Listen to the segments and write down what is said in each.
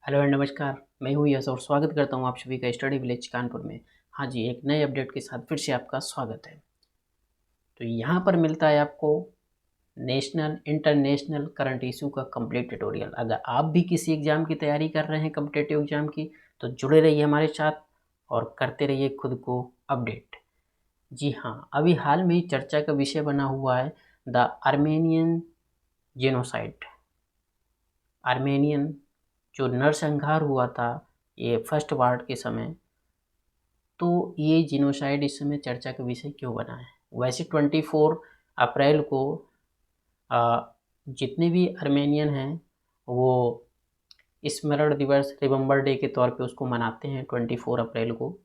Hello and नमस्कार। मैं हूँ यश और स्वागत करता हूँ आप सभी का स्टडी विलेज कानपुर में। हाँ जी, एक नए अपडेट के साथ फिर से आपका स्वागत है। तो यहाँ पर मिलता है आपको नेशनल इंटरनेशनल करंट इशू का कंप्लीट ट्यूटोरियल। अगर आप भी किसी एग्ज़ाम की तैयारी कर रहे हैं, कॉम्पिटिटिव एग्ज़ाम की, तो जुड़े रहिए हमारे साथ और करते रहिए खुद को अपडेट। जी हाँ, अभी हाल में ही चर्चा का विषय बना हुआ है द आर्मेनियन जेनोसाइड। आर्मेनियन जो नरसंहार हुआ था ये फर्स्ट वार के समय, तो ये जिनोसाइड इस समय चर्चा का विषय क्यों बना है। वैसे 24 अप्रैल को जितने भी आर्मेनियन हैं वो स्मरण दिवस रिमेंबर डे के तौर पे उसको मनाते हैं 24 अप्रैल को।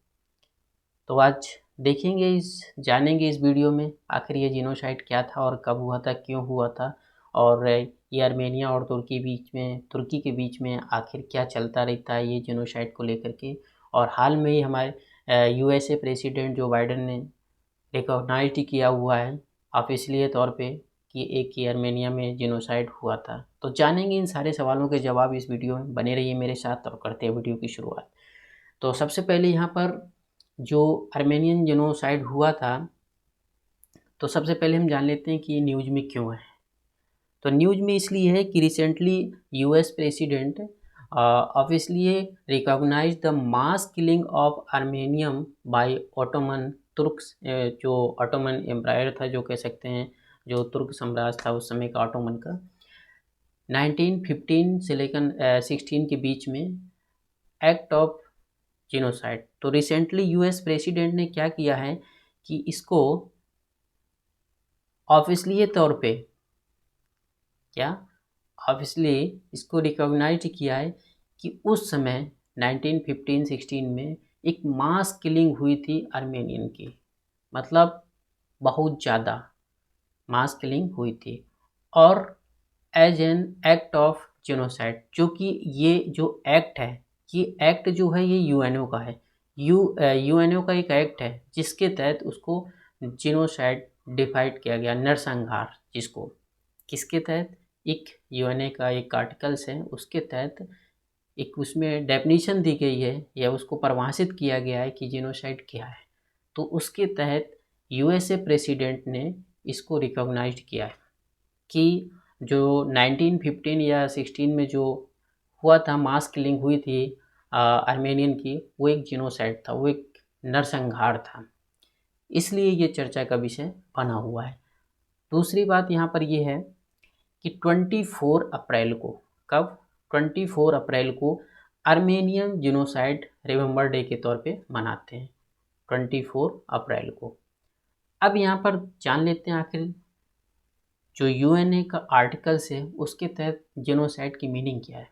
तो आज देखेंगे जानेंगे इस वीडियो में आखिर ये जिनोसाइड क्या था और कब हुआ था, क्यों हुआ था, और ये आर्मेनिया और तुर्की के बीच में आखिर क्या चलता रहता है ये जिनोसाइड को लेकर के। और हाल में ही हमारे यूएसए प्रेसिडेंट जो बाइडेन ने रिकॉग्नाइज किया हुआ है ऑफिशियली तौर पे कि एक ही आर्मेनिया में जिनोसाइड हुआ था। तो जानेंगे इन सारे सवालों के जवाब इस वीडियो में, बने रहिए मेरे साथ और करते हैं वीडियो की शुरुआत। तो सबसे पहले यहाँ पर जो आर्मेनियन जिनोसाइड हुआ था, तो सबसे पहले हम जान लेते हैं कि ये न्यूज़ में क्यों है। तो न्यूज़ में इसलिए है कि recently US president obviously recognize the mass killing of Armenians by Ottoman Turks. जो ऑटोमन एम्पायर था, जो कह सकते हैं जो तुर्क साम्राज्य था उस समय का ऑटोमन का, 1915 से लेकर 16 के बीच में एक्ट ऑफ जिनोसाइड। तो रिसेंटली यूएस प्रेसिडेंट ने क्या किया है कि इसको ऑफिशियली तौर पे ऑब्वियसली इसको रिकॉग्नाइज किया है कि उस समय 1915-16 में एक मास किलिंग हुई थी आर्मेनियन की, मतलब बहुत ज़्यादा मास किलिंग हुई थी, और as an act of genocide, जो कि ये जो एक्ट है, ये एक्ट जो है ये यूएनओ का है। यूएनओ का एक एक्ट है जिसके तहत उसको जेनोसाइड डिफाइड किया गया, नरसंहार, जिसको किसके तहत, एक यूएनए का एक आर्टिकल्स है उसके तहत एक उसमें डेफिनेशन दी गई है या उसको परिभाषित किया गया है कि जेनोसाइड क्या है। तो उसके तहत यूएसए प्रेसिडेंट ने इसको रिकॉग्नाइज किया है कि जो 1915 या 16 में जो हुआ था, मास किलिंग हुई थी आर्मेनियन की, वो एक जेनोसाइड था, वो एक नरसंहार था। इसलिए ये चर्चा का विषय बना हुआ है। दूसरी बात यहाँ पर ये है कि 24 अप्रैल को, कब, 24 अप्रैल को आर्मेनियन जिनोसाइड रिमेंबर डे के तौर पे मनाते हैं 24 अप्रैल को। अब यहाँ पर जान लेते हैं आखिर जो यूएनए का आर्टिकल्स है उसके तहत जिनोसाइड की मीनिंग क्या है।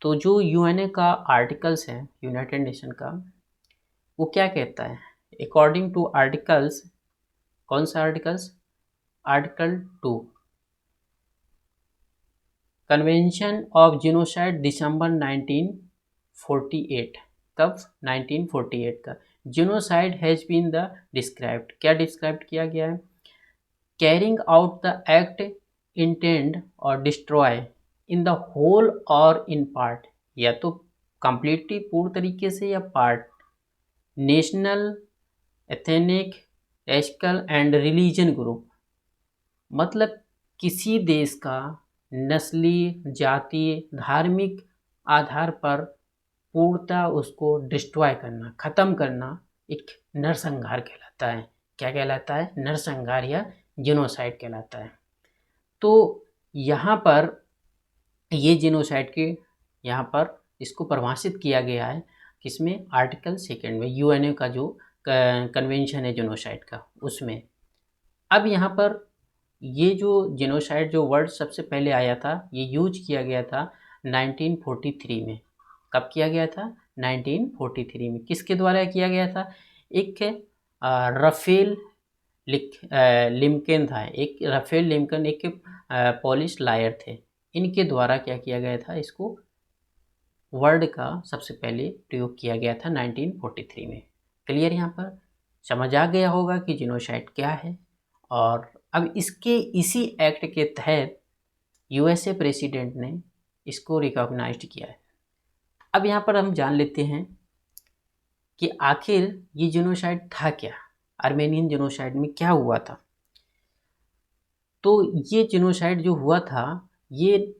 तो जो यूएनए का आर्टिकल्स है यूनाइटेड नेशन का, वो क्या कहता है अकॉर्डिंग टू आर्टिकल्स, कौन सा articles, article 2, convention of genocide December 1948, कब, 1948 का। Genocide has been the described, क्या डिस्क्राइब किया गया है, carrying out the act intend और डिस्ट्रॉय इन द होल और इन पार्ट, या तो कंप्लीटली पूर्ण तरीके से या part, national, ethnic, racial and religion group, मतलब किसी देश का नस्ली, जातीय, धार्मिक आधार पर पूर्णतः उसको डिस्ट्रॉय करना, ख़त्म करना, एक नरसंहार कहलाता है। क्या कहलाता है, नरसंहार या जिनोसाइड कहलाता है। तो यहाँ पर ये जिनोसाइड के यहाँ पर इसको परिभाषित किया गया है किसमें, आर्टिकल 2 में, यूएनए का जो कन्वेंशन है जिनोसाइड का, उसमें। अब यहाँ पर ये जो जेनोसाइड जो वर्ड सबसे पहले आया था, ये यूज किया गया था 1943 में। कब किया गया था, 1943 में। किसके द्वारा किया गया था, एक रफेल लिमकन था, एक रफेल लिमकन, एक पॉलिश लायर थे, इनके द्वारा क्या किया गया था, इसको वर्ड का सबसे पहले प्रयोग किया गया था 1943 में। क्लियर, यहाँ पर समझ आ गया होगा कि जिनोसाइड क्या है। और अब इसके इसी एक्ट के तहत यूएसए प्रेसिडेंट ने इसको रिकॉग्नाइज्ड किया है। अब यहाँ पर हम जान लेते हैं कि आखिर ये जेनोसाइड था क्या, आर्मेनियन जेनोसाइड में क्या हुआ था। तो ये जेनोसाइड जो हुआ था ये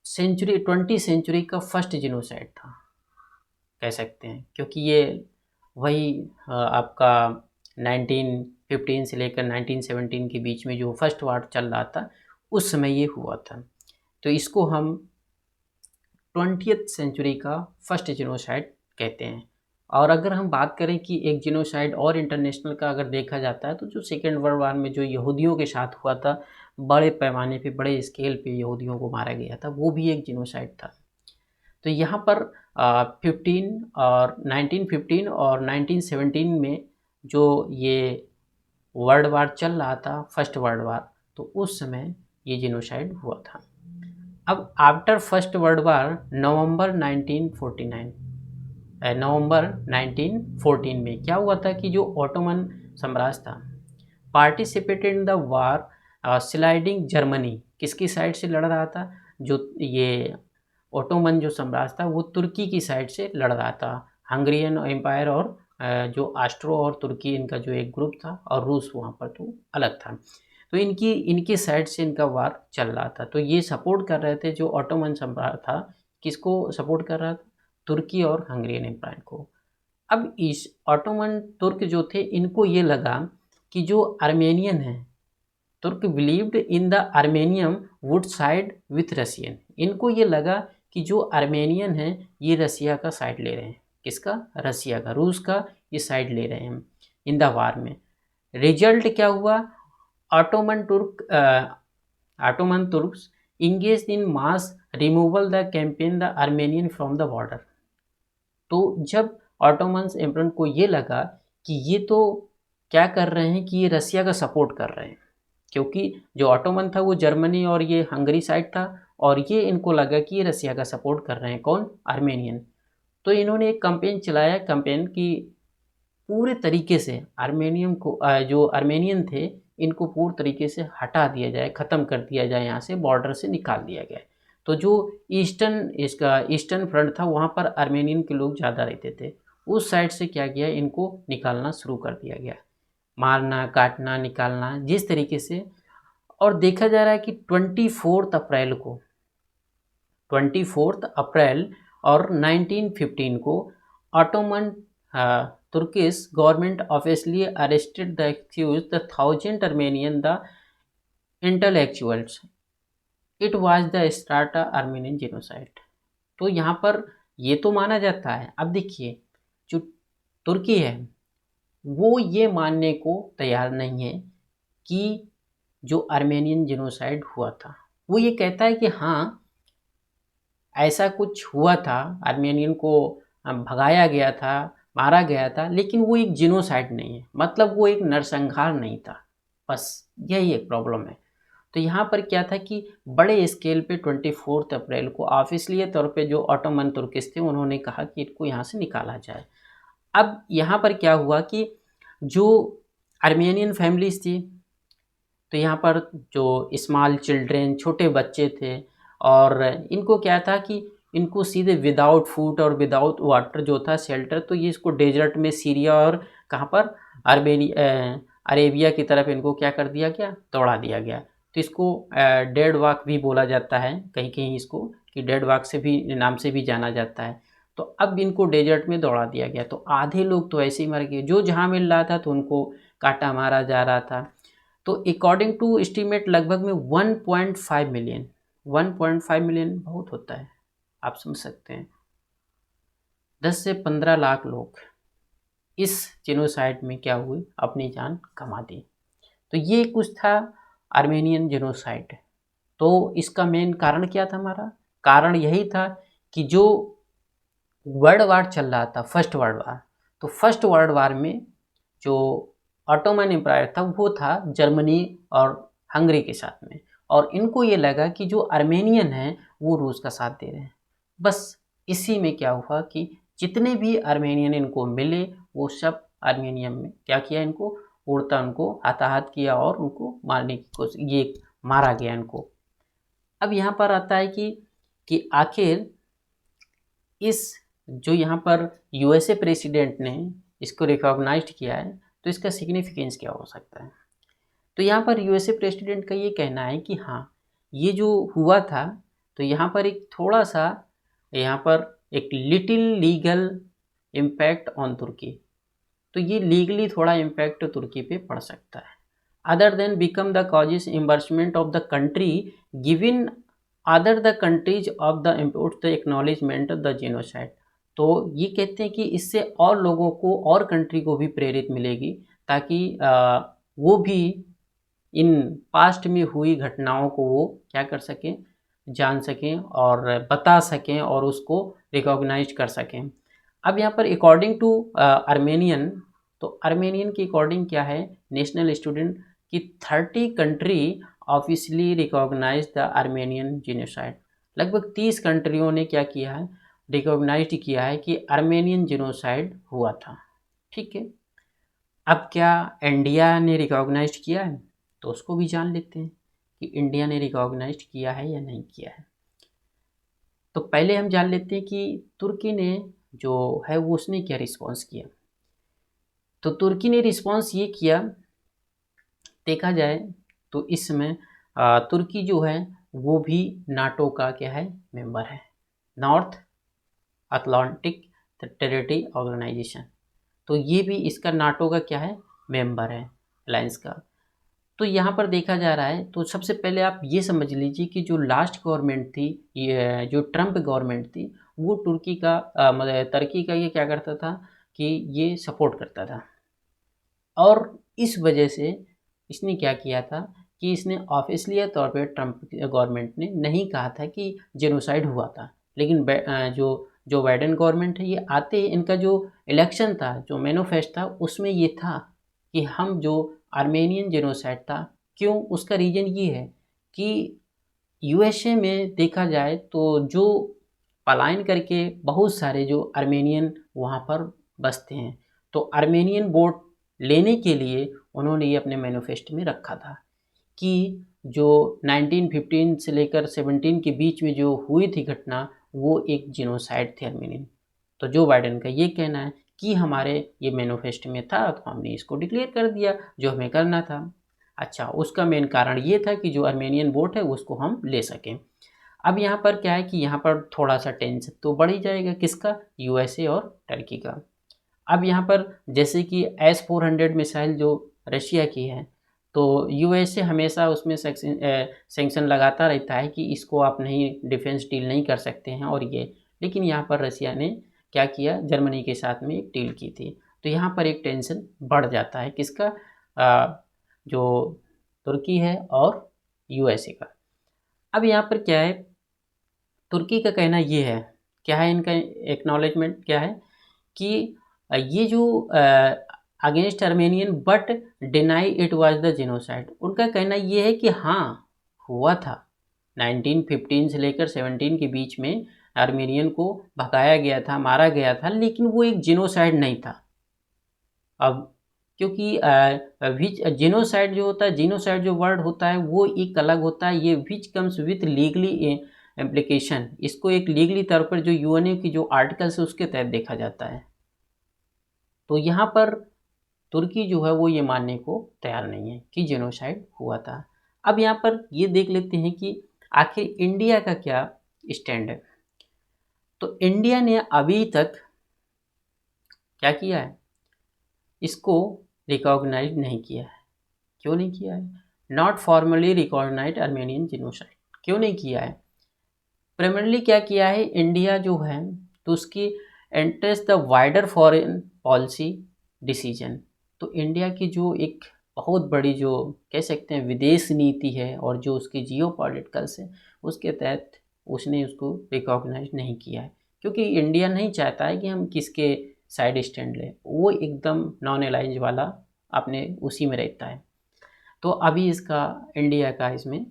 सेंचुरी 20 सेंचुरी का फर्स्ट जेनोसाइड था कह सकते हैं, क्योंकि ये वही आपका 1915 से लेकर 1917 के बीच में जो फर्स्ट वार चल रहा था उस समय ये हुआ था। तो इसको हम 20th सेंचुरी का फर्स्ट जेनोसाइड कहते हैं। और अगर हम बात करें कि एक जेनोसाइड और इंटरनेशनल का अगर देखा जाता है तो जो सेकेंड वर्ल्ड वार में जो यहूदियों के साथ हुआ था, बड़े पैमाने पे बड़े स्केल पे यहूदियों को मारा गया था, वो भी एक जेनोसाइड था। तो यहाँ पर 1915 और 1917 में जो ये वर्ल्ड वार चल रहा था, फर्स्ट वर्ल्ड वार, तो उस समय ये जेनोसाइड हुआ था। अब आफ्टर फर्स्ट वर्ल्ड वार नवंबर 1914 में क्या हुआ था कि जो ऑटोमन साम्राज्य था participated in the war sliding Germany किसकी साइड से लड़ रहा था, जो ये ऑटोमन जो साम्राज्य था वो तुर्की की साइड से लड़ रहा था। हंगरियन एम्पायर और जो ऑस्ट्रो और तुर्की इनका जो एक ग्रुप था और रूस वहाँ पर तो अलग था। तो इनकी साइड से इनका वार चल रहा था। तो ये सपोर्ट कर रहे थे जो ऑटोमन साम्राज्य था, किसको सपोर्ट कर रहा था, तुर्की और हंगरियन एम्पायर को। अब इस ऑटोमन तुर्क जो थे इनको ये लगा कि जो आर्मेनियन है, Turk believed in the Armenian would side with Russian. इनको ये लगा कि जो आर्मेनियन है ये रसिया का साइड ले रहे हैं, किसका, रसिया का, रूस का ये साइड ले रहे हैं इन द वार में। रिजल्ट क्या हुआ, Ottoman Turks engage in mass removal the campaign the Armenian from the border. तो जब ऑटोमन्स एम्परर को ये लगा कि ये तो क्या कर रहे हैं कि ये रसिया का सपोर्ट कर रहे हैं, क्योंकि जो ऑटोमन था वो जर्मनी और ये हंगरी साइड था, और ये इनको लगा कि ये रसिया का सपोर्ट कर रहे हैं, कौन, आर्मेनियन। तो इन्होंने एक कैंपेन चलाया, कैंपेन की पूरे तरीके से आर्मेनियन को जो आर्मेनियन थे इनको पूरी तरीके से हटा दिया जाए, ख़त्म कर दिया जाए, यहाँ से बॉर्डर से निकाल दिया गया। तो जो ईस्टर्न फ्रंट था वहाँ पर आर्मेनियन के लोग ज़्यादा रहते थे, उस साइड से क्या किया, इनको निकालना शुरू कर दिया गया, मारना काटना निकालना जिस तरीके से। और देखा जा रहा है कि 24 अप्रैल और 1915 को Ottoman Turkish government officially arrested the accuse the 1000 Armenian the intellectuals. It was the start Armenian genocide. तो यहाँ पर ये तो माना जाता है। अब देखिए जो तुर्की है वो ये मानने को तैयार नहीं है कि जो आर्मेनियन जेनोसाइड हुआ था, वो ये कहता है कि हाँ ऐसा कुछ हुआ था, आर्मेनियन को भगाया गया था, मारा गया था, लेकिन वो एक जेनोसाइड नहीं है, मतलब वो एक नरसंहार नहीं था, बस यही एक प्रॉब्लम है। तो यहाँ पर क्या था कि बड़े स्केल पे 24 अप्रैल को ऑफिशियली तौर पे जो ऑटोमन तुर्किस थे उन्होंने कहा कि इनको यहाँ से निकाला जाए। अब यहाँ पर क्या हुआ कि जो आर्मेनियन फैमिलीज थी, तो यहाँ पर जो स्मॉल चिल्ड्रेन छोटे बच्चे थे, और इनको क्या था कि इनको सीधे विदाउट फूड और विदाउट वाटर जो था शेल्टर, तो ये इसको डेजर्ट में सीरिया और कहाँ पर अरेबिया की तरफ इनको क्या कर दिया गया, दौड़ा दिया गया। तो इसको डेड वॉक भी बोला जाता है, कहीं कहीं इसको कि डेड वॉक से भी नाम से भी जाना जाता है। तो अब इनको डेजर्ट में दौड़ा दिया गया, तो आधे लोग तो ऐसे ही मर गए, जो जहाँ मिल रहा था तो उनको काटा मारा जा रहा था। तो अकॉर्डिंग टू एस्टीमेट लगभग में 1.5 मिलियन बहुत होता है, आप समझ सकते हैं, 10 से 15 लाख लोग इस जेनोसाइड में क्या हुए, अपनी जान गंवा दी। तो ये कुछ था आर्मेनियन जेनोसाइड। तो इसका मेन कारण क्या था, हमारा कारण यही था कि जो वर्ल्ड वार चल रहा था, फर्स्ट वर्ल्ड वार, तो फर्स्ट वर्ल्ड वार में जो ऑटोमन एम्पायर था वो था जर्मनी और हंगरी के साथ में, और इनको ये लगा कि जो आर्मेनियन है वो रूस का साथ दे रहे हैं। बस इसी में क्या हुआ कि जितने भी आर्मेनियन इनको मिले वो सब आर्मेनियन में क्या किया, इनको उड़ता उनको हताहत किया और उनको मारने की कोशिश, ये मारा गया इनको। अब यहाँ पर आता है कि आखिर इस जो यहाँ पर यूएसए प्रेसिडेंट ने इसको रिकॉग्नाइज्ड किया है, तो इसका सिग्निफिकेंस क्या हो सकता है? तो यहाँ पर यूएसए प्रेसिडेंट का ये कहना है कि हाँ, ये जो हुआ था, तो यहाँ पर एक थोड़ा सा यहाँ पर एक लिटिल लीगल इम्पैक्ट ऑन तुर्की, तो ये लीगली थोड़ा इम्पैक्ट तुर्की पे पड़ सकता है। Other than become the causes embarrassment of the country given other the countries of the import the acknowledgement the genocide. तो ये कहते हैं कि इससे और लोगों को और कंट्री को भी प्रेरित मिलेगी, ताकि वो भी इन पास्ट में हुई घटनाओं को वो क्या कर सकें, जान सकें और बता सकें और उसको रिकॉग्नाइज कर सकें। अब यहाँ पर अकॉर्डिंग टू आर्मेनियन, तो आर्मेनियन के अकॉर्डिंग क्या है, नेशनल स्टूडेंट की 30 country officially recognize the Armenian genocide. लगभग 30 कंट्रियों ने क्या किया है, रिकॉग्नाइज किया है कि आर्मेनियन जेनोसाइड हुआ था। ठीक है, अब क्या इंडिया ने रिकॉग्नाइज किया है, तो उसको भी जान लेते हैं कि इंडिया ने रिकॉग्नाइज किया है या नहीं किया है। तो पहले हम जान लेते हैं कि तुर्की ने जो है वो उसने क्या रिस्पॉन्स किया। तो तुर्की ने रिस्पॉन्स ये किया, देखा जाए तो इस समय तुर्की जो है वो भी नाटो का क्या है, मेंबर है, नॉर्थ अटलांटिक टेरिटरी ऑर्गेनाइजेशन। तो ये भी इसका नाटो का क्या है, मेंबर है अलायंस का। तो यहाँ पर देखा जा रहा है, तो सबसे पहले आप ये समझ लीजिए कि जो लास्ट गवर्नमेंट थी, ये जो ट्रम्प गवर्नमेंट थी, वो तुर्की का मतलब तुर्की का ये क्या करता था कि ये सपोर्ट करता था, और इस वजह से इसने क्या किया था कि इसने ऑफिशियल तौर पे ट्रम्प गवर्नमेंट ने नहीं कहा था कि जेनोसाइड हुआ था, लेकिन जो बाइडेन गवर्नमेंट है, ये आते ही इनका जो इलेक्शन था, जो मैनिफेस्टो था, उसमें ये था कि हम जो आर्मेनियन जेनोसाइड था, क्यों, उसका रीज़न ये है कि यूएसए में देखा जाए तो जो पलायन करके बहुत सारे जो आर्मेनियन वहाँ पर बसते हैं, तो आर्मेनियन वोट लेने के लिए उन्होंने ये अपने मैनिफेस्टो में रखा था कि जो 1915 से लेकर 17 के बीच में जो हुई थी घटना, वो एक जेनोसाइड थी आर्मेनियन। तो जो बाइडेन का ये कहना है कि हमारे ये मैनिफेस्टो में था, तो हमने इसको डिक्लेयर कर दिया जो हमें करना था। अच्छा, उसका मेन कारण ये था कि जो आर्मेनियन वोट है उसको हम ले सकें। अब यहाँ पर क्या है कि यहाँ पर थोड़ा सा टेंशन तो बढ़ ही जाएगा, किसका, यूएसए और टर्की का। अब यहाँ पर जैसे कि S-400 मिसाइल जो रशिया की है, तो यूएसए हमेशा उसमें सैंक्शन लगाता रहता है कि इसको आप नहीं, डिफेंस डील नहीं कर सकते हैं और ये, लेकिन यहाँ पर रशिया ने क्या किया, जर्मनी के साथ में एक डील की थी। तो यहाँ पर एक टेंशन बढ़ जाता है, किसका, जो तुर्की है और यूएसए का। अब यहाँ पर क्या है, तुर्की का कहना ये है, क्या है इनका एक्नॉलेजमेंट क्या है कि ये जो against Armenian but deny it was the genocide. उनका कहना ये है कि हाँ, हुआ था, 1915 से लेकर 17 के बीच में आर्मेनियन को भगाया गया था, मारा गया था, लेकिन वो एक जेनोसाइड नहीं था। अब क्योंकि विच जेनोसाइड जो होता है, जेनोसाइड जो वर्ड होता है वो एक अलग होता है, ये which comes with legally implication, इसको एक लीगली तौर पर जो यूएनओ की जो आर्टिकल्स है उसके तहत देखा जाता है। तो यहाँ पर तुर्की जो है वो ये मानने को तैयार नहीं है कि जेनोसाइड हुआ था। अब यहाँ पर ये देख लेते हैं कि आखिर इंडिया का क्या स्टैंड है। तो इंडिया ने अभी तक क्या किया है, इसको रिकॉग्नाइज नहीं किया है। क्यों नहीं किया है, not formally recognize Armenian genocide, क्यों नहीं किया है। प्राइमरली क्या किया है इंडिया जो है, तो उसकी interest the wider foreign policy decision. तो इंडिया की जो एक बहुत बड़ी जो कह सकते हैं विदेश नीति है और जो उसकी जियो पॉलिटिकल्स है, उसके तहत उसने उसको रिकॉग्नाइज नहीं किया है, क्योंकि इंडिया नहीं चाहता है कि हम किसके साइड स्टैंड लें, वो एकदम नॉन अलाइंज वाला अपने उसी में रहता है। तो अभी इसका इंडिया का इसमें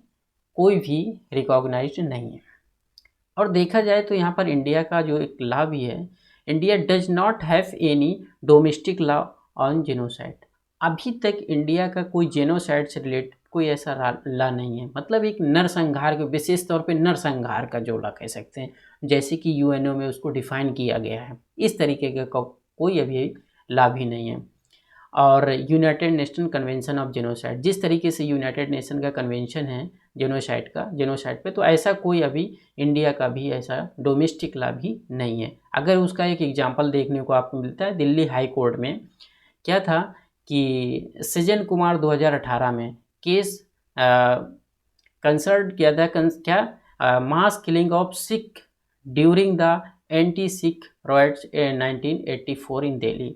कोई भी रिकॉग्नाइज नहीं है। और देखा जाए तो यहाँ पर इंडिया का जो एक लॉ भी है, India does not have any domestic law on genocide. अभी तक इंडिया का कोई जेनोसाइड से रिलेटेड कोई ऐसा ला नहीं है। मतलब एक नरसंहार के, विशेष तौर पे नरसंहार का जोड़ा कह सकते हैं, जैसे कि यूएनओ में उसको डिफाइन किया गया है, इस तरीके का कोई अभी ला भी नहीं है। और United nation convention of genocide, जिस तरीके से यूनाइटेड नेशन का कन्वेंशन है जेनोसाइड पे, तो ऐसा कोई अभी इंडिया का भी ऐसा डोमेस्टिक लॉ भी नहीं है। अगर उसका एक एग्जांपल देखने को आपको मिलता है, दिल्ली हाई कोर्ट में क्या था कि सज्जन कुमार 2018 में केस कंसल्ट किया था, क्या मास killing of Sikh during the anti Sikh rights 1984 इन दिल्ली।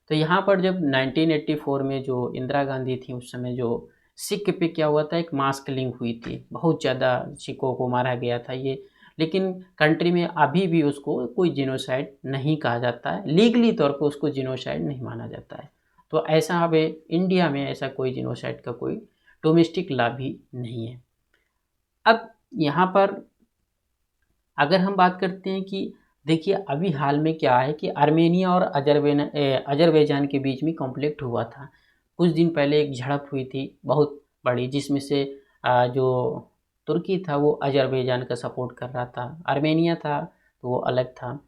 तो यहाँ पर जब 1984 में जो इंदिरा गांधी थी, उस समय जो सिख पे क्या हुआ था, एक मास किलिंग हुई थी, बहुत ज़्यादा सिखों को मारा गया था ये। लेकिन कंट्री में अभी भी उसको कोई जिनोसाइड नहीं कहा जाता है, लीगली तौर पर उसको जिनोसाइड नहीं माना जाता है। तो ऐसा अब इंडिया में ऐसा कोई जिनोसाइड का कोई डोमेस्टिक लॉ भी नहीं है। अब यहाँ पर अगर हम बात करते हैं कि देखिए अभी हाल में क्या है कि आर्मेनिया और अजरबैजान के बीच में कॉन्फ्लिक्ट हुआ था। कुछ दिन पहले एक झड़प हुई थी बहुत बड़ी, जिसमें से जो तुर्की था वो अजरबैजान का सपोर्ट कर रहा था, आर्मेनिया था तो वो अलग था।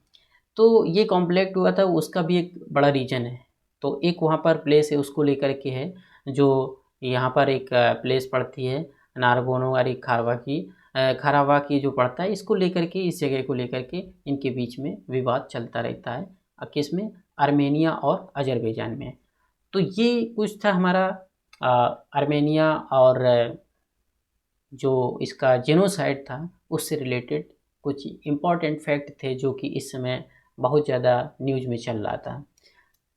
तो ये कॉन्फ्लिक्ट हुआ था, उसका भी एक बड़ा रीज़न है। तो एक वहाँ पर प्लेस है, उसको लेकर के है, जो यहाँ पर एक प्लेस पड़ती है नारगोनो खारावा की जो पड़ता है, इसको लेकर के, इस जगह को लेकर के इनके बीच में विवाद चलता रहता है। किस में? आर्मेनिया और अजरबैजान में। तो ये कुछ था हमारा आर्मेनिया और जो इसका जेनोसाइड था उससे रिलेटेड कुछ इम्पॉर्टेंट फैक्ट थे, जो कि इस समय बहुत ज़्यादा न्यूज़ में चल रहा था।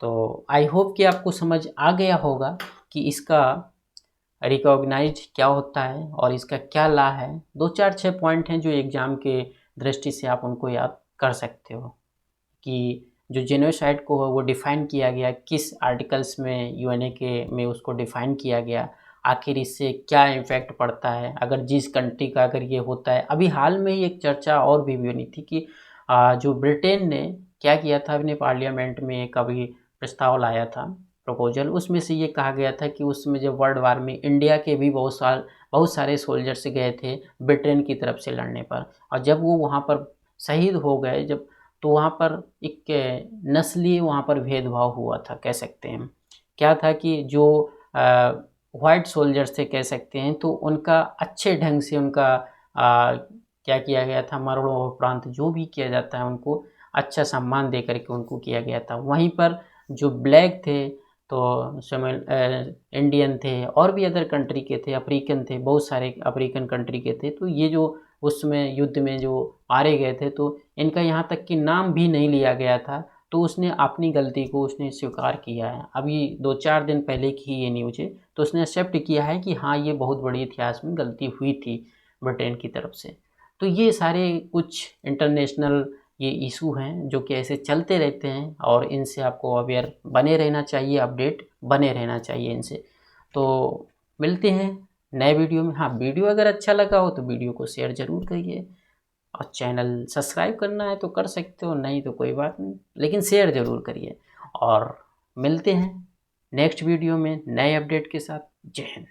तो आई होप कि आपको समझ आ गया होगा कि इसका रिकॉग्नाइज क्या होता है और इसका क्या ला है। 2-4-6 पॉइंट हैं जो एग्ज़ाम के दृष्टि से आप उनको याद कर सकते हो कि जो जेनोसाइड को है वो डिफ़ाइन किया गया किस आर्टिकल्स में, यूएनए के में उसको डिफ़ाइन किया गया, आखिर इससे क्या इफ़ेक्ट पड़ता है अगर जिस कंट्री का अगर ये होता है। अभी हाल में ही एक चर्चा और भी बनी थी कि जो ब्रिटेन ने क्या किया था, अपने पार्लियामेंट में एक अभी प्रस्ताव लाया था, प्रपोजल, उसमें से ये कहा गया था कि उसमें जब वर्ल्ड वार में इंडिया के भी बहुत सारे सोल्जर्स गए थे ब्रिटेन की तरफ से लड़ने पर, और जब वो वहाँ पर शहीद हो गए, जब तो वहाँ पर एक नस्लीय वहाँ पर भेदभाव हुआ था कह सकते हैं। क्या था कि जो वाइट सोल्जर्स थे कह सकते हैं, तो उनका अच्छे ढंग से उनका क्या किया गया था, मरणोपरांत जो भी किया जाता है उनको अच्छा सम्मान दे करके उनको किया गया था। वहीं पर जो ब्लैक थे तो इंडियन थे और भी अदर कंट्री के थे, अफ्रीकन थे, बहुत सारे अफ्रीकन कंट्री के थे, तो ये जो उसमें युद्ध में जो मारे गए थे तो इनका यहाँ तक कि नाम भी नहीं लिया गया था। तो उसने अपनी गलती को उसने स्वीकार किया है। अभी 2-4 दिन पहले की ये न्यूज़ है, तो उसने एक्सेप्ट किया है कि हाँ ये बहुत बड़ी इतिहास में गलती हुई थी ब्रिटेन की तरफ से। तो ये सारे कुछ इंटरनेशनल ये इशू हैं जो कि ऐसे चलते रहते हैं और इनसे आपको अवेयर बने रहना चाहिए, अपडेट बने रहना चाहिए इनसे। तो मिलते हैं नए वीडियो में। हाँ, वीडियो अगर अच्छा लगा हो तो वीडियो को शेयर ज़रूर करिए, और चैनल सब्सक्राइब करना है तो कर सकते हो, नहीं तो कोई बात नहीं, लेकिन शेयर ज़रूर करिए। और मिलते हैं नेक्स्ट वीडियो में नए अपडेट के साथ। जय हिंद।